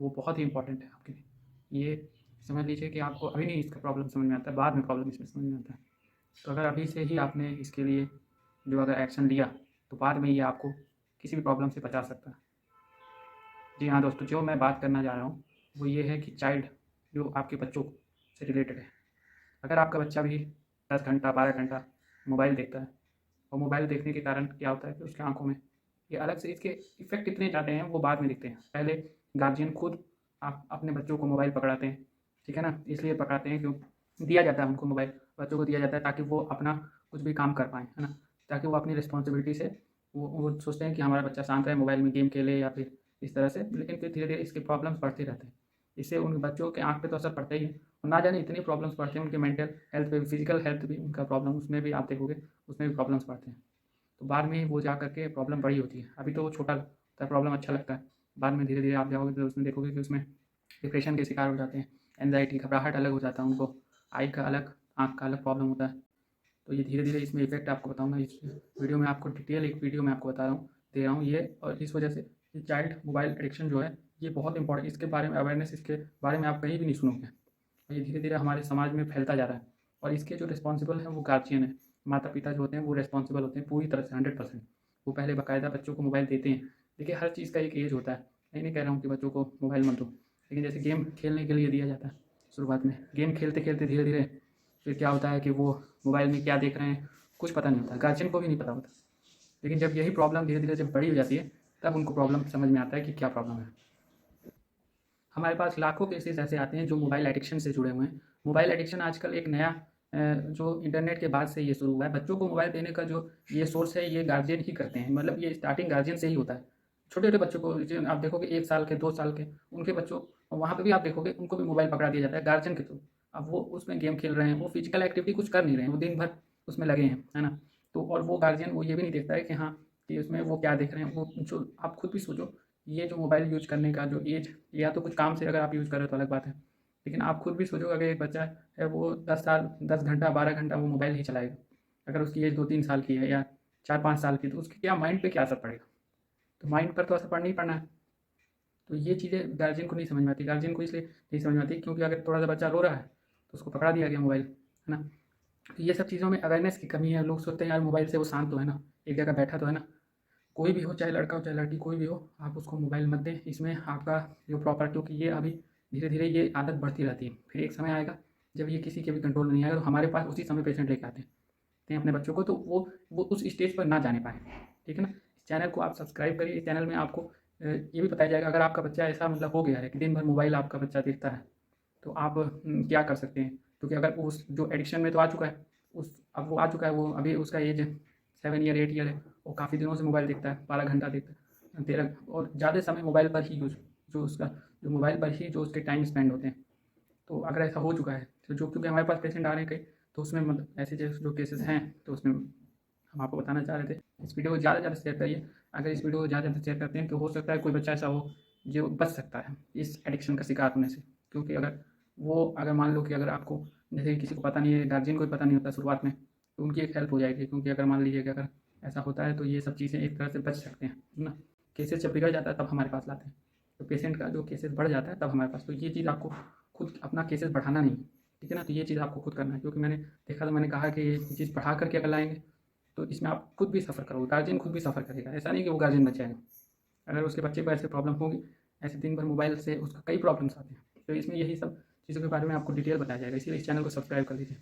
वो बहुत ही इंपॉर्टेंट है आपके लिए। ये समझ लीजिए कि आपको अभी नहीं इसका प्रॉब्लम समझ में आता है, बाद में प्रॉब्लम इसमें समझ में आता है। तो अगर अभी से ही आपने इसके लिए जो अगर एक्शन लिया तो बाद में ये आपको किसी भी प्रॉब्लम से बचा सकता है। जी हाँ दोस्तों, जो मैं बात करना जा रहा हूँ वो ये है कि चाइल्ड जो आपके बच्चों से रिलेटेड है। अगर आपका बच्चा भी 10 घंटा 12 घंटा मोबाइल देखता है और मोबाइल देखने के कारण क्या होता है कि उसकी आंखों में ये अलग से इसके इफ़ेक्ट इतने जाते हैं, वो बाद में दिखते हैं। पहले गार्जियन खुद आप अपने बच्चों को मोबाइल पकड़ाते हैं, ठीक है ना, इसलिए पकड़ाते हैं क्यों दिया जाता है उनको मोबाइल, बच्चों को दिया जाता है ताकि वो अपना कुछ भी काम कर पाएँ, है ना, ताकि वो अपनी रिस्पॉन्सिबिलिटी से वो सोचते हैं कि हमारा बच्चा शांत है, मोबाइल में गेम खेले या फिर इस तरह से। लेकिन फिर धीरे धीरे इसके प्रॉब्लम्स बढ़ते रहते हैं। इससे उन बच्चों के आँख पे तो असर पड़ता ही है, और ना जाने इतनी प्रॉब्लम्स बढ़ती हैं उनके मेंटल हेल्थ पे भी, फिजिकल हेल्थ भी उनका प्रॉब्लम, उसमें भी आप देखोगे उसमें भी प्रॉब्लम्स बढ़ते हैं। तो बाद में वो जा करके प्रॉब्लम बड़ी होती है। अभी तो वो छोटा लगता है, प्रॉब्लम अच्छा लगता है, बाद में धीरे धीरे आप जाओगे तो उसमें देखोगे कि उसमें डिप्रेशन के शिकार हो जाते हैं, एनजाइटी, घबराहट अलग हो जाता है उनको, आई का अलग, आँख का अलग प्रॉब्लम होता है। तो ये धीरे धीरे इसमें इफेक्ट आपको बताऊँगा इस वीडियो में, आपको डिटेल एक वीडियो में आपको बता रहा हूँ, दे रहा हूँ ये। और इस वजह से ये चाइल्ड मोबाइल एडिक्शन जो है ये बहुत इंपॉर्टेंट, इसके बारे में अवेयरनेस, इसके बारे में आप कहीं भी नहीं सुनोगे। और ये धीरे धीरे हमारे समाज में फैलता जा रहा है, और इसके जो रिस्पॉन्सिबल हैं वो गार्जियन है, माता पिता जो होते हैं वो रिस्पॉन्सिबल होते हैं पूरी तरह से 100%। वो पहले बाकायदा बच्चों को मोबाइल देते हैं। देखिए हर चीज़ का एक एज होता है, मैं नहीं कह रहा हूँ कि बच्चों को मोबाइल मत दो, लेकिन जैसे गेम खेलने के लिए दिया जाता है शुरुआत में, गेम खेलते खेलते धीरे धीरे फिर क्या होता है कि वो मोबाइल में क्या देख रहे हैं कुछ पता नहीं होता, गार्जियन को भी नहीं पता होता। लेकिन जब यही प्रॉब्लम धीरे धीरे जब बड़ी हो जाती है तब उनको प्रॉब्लम समझ में आता है कि क्या प्रॉब्लम है। हमारे पास लाखों केसेस ऐसे आते हैं जो मोबाइल एडिक्शन से जुड़े हुए हैं। मोबाइल एडिक्शन आजकल एक नया जो इंटरनेट के बाद से ये शुरू हुआ है। बच्चों को मोबाइल देने का जो ये सोर्स है ये गार्जियन ही करते हैं, मतलब ये स्टार्टिंग गार्जियन से ही होता है। छोटे छोटे बच्चों को जो आप देखोगे 1 साल के 2 साल के उनके बच्चों, वहाँ पे भी आप देखोगे उनको भी मोबाइल पकड़ा दिया जाता है गार्जियन के थ्रू। अब वो उसमें गेम खेल रहे हैं, वो फिजिकल एक्टिविटी कुछ कर नहीं रहे हैं, वो दिन भर उसमें लगे हैं, है ना। तो और वो गार्जियन वो ये भी नहीं देखता है कि हाँ कि उसमें वो क्या देख रहे हैं। वो जो आप खुद भी सोचो, ये जो मोबाइल यूज़ करने का जो एज, या तो कुछ काम से अगर आप यूज़ कर रहे हो तो अलग बात है, लेकिन आप खुद भी सोचो अगर एक बच्चा है वो 10 साल 10 घंटा 12 घंटा वो मोबाइल ही चलाएगा, अगर उसकी एज 2-3 साल की है या 4-5 साल की, तो उसके क्या माइंड पे क्या असर पड़ेगा। तो माइंड पर तो असर पड़ना ही पड़ना है। तो ये चीज़ें गार्जियन को नहीं समझ में आती, गार्जियन को इसलिए नहीं समझ में आती क्योंकि अगर थोड़ा सा बच्चा रो रहा है तो उसको पकड़ा दिया गया मोबाइल, है ना। तो ये सब चीज़ों में अवेयरनेस की कमी है। लोग सोचते हैं यार मोबाइल से वो शांत तो है ना, एक जगह बैठा तो है ना। कोई भी हो, चाहे लड़का हो चाहे लड़की, कोई भी हो, आप उसको मोबाइल मत दें। इसमें आपका जो प्रॉपर, क्योंकि ये अभी धीरे धीरे ये आदत बढ़ती रहती है, फिर एक समय आएगा जब ये किसी के भी कंट्रोल में नहीं आएगा, तो हमारे पास उसी समय पेशेंट लेके आते हैं अपने बच्चों को, तो वो उस स्टेज पर ना जाने पाए। ठीक है ना। इस चैनल को आप सब्सक्राइब करिए। इस चैनल में आपको ये भी बताया जाएगा अगर आपका बच्चा ऐसा मतलब हो गया है कि दिन भर मोबाइल आपका बच्चा देखता है तो आप क्या कर सकते हैं। क्योंकि अगर उस जो एडिक्शन में तो आ चुका है, उस अब वो आ चुका है, वो अभी उसका एज 7 ईयर 8 ईयर है, वो काफ़ी दिनों से मोबाइल देखता है, 12 घंटा देखता है, 13, और ज़्यादा समय मोबाइल पर ही यूज़, जो उसका जो मोबाइल पर ही जो उसके टाइम स्पेंड होते हैं। तो अगर ऐसा हो चुका है तो जो, क्योंकि हमारे पास पेशेंट आ रहे हैं कई, तो उसमें मतलब ऐसे जो केसेस हैं तो उसमें हम आपको बताना चाह रहे थे। इस वीडियो को ज़्यादा से ज़्यादा शेयर करिए। अगर इस वीडियो को ज़्यादा से ज़्यादा शेयर करते हैं तो हो सकता है कोई बच्चा ऐसा हो जो बच सकता है इस एडिक्शन का शिकार होने से। क्योंकि अगर मान लो कि अगर आपको, जैसे किसी को पता नहीं है, गार्जियन को भी पता नहीं होता शुरुआत में, तो उनकी एक हेल्प हो जाएगी। क्योंकि अगर मान लीजिए कि अगर ऐसा होता है तो ये सब चीज़ें एक तरह से बच सकते हैं, है ना। केसेस जब बिगड़ जाता है तब हमारे पास लाते हैं, तो पेशेंट का जो केसेस बढ़ जाता है तब हमारे पास, तो ये चीज़ आपको खुद अपना केसेस बढ़ाना नहीं है, ठीक है ना। तो ये चीज़ आपको खुद करना है, क्योंकि मैंने देखा तो मैंने कहा कि ये चीज़ बढ़ा करके अगर लाएंगे तो इसमें आप खुद भी सफ़र करोगे, गार्जियन खुद भी सफ़र करेगा। ऐसा नहीं कि वो गार्जियन बच जाएगा, अगर उसके बच्चे को ऐसे प्रॉब्लम होगी, ऐसे दिन भर मोबाइल से उसका कई प्रॉब्लम्स आते हैं। तो इसमें यही सब चीज़ों के बारे में आपको डिटेल बताया जाएगा, इसीलिए इस चैनल को सब्सक्राइब कर लीजिए।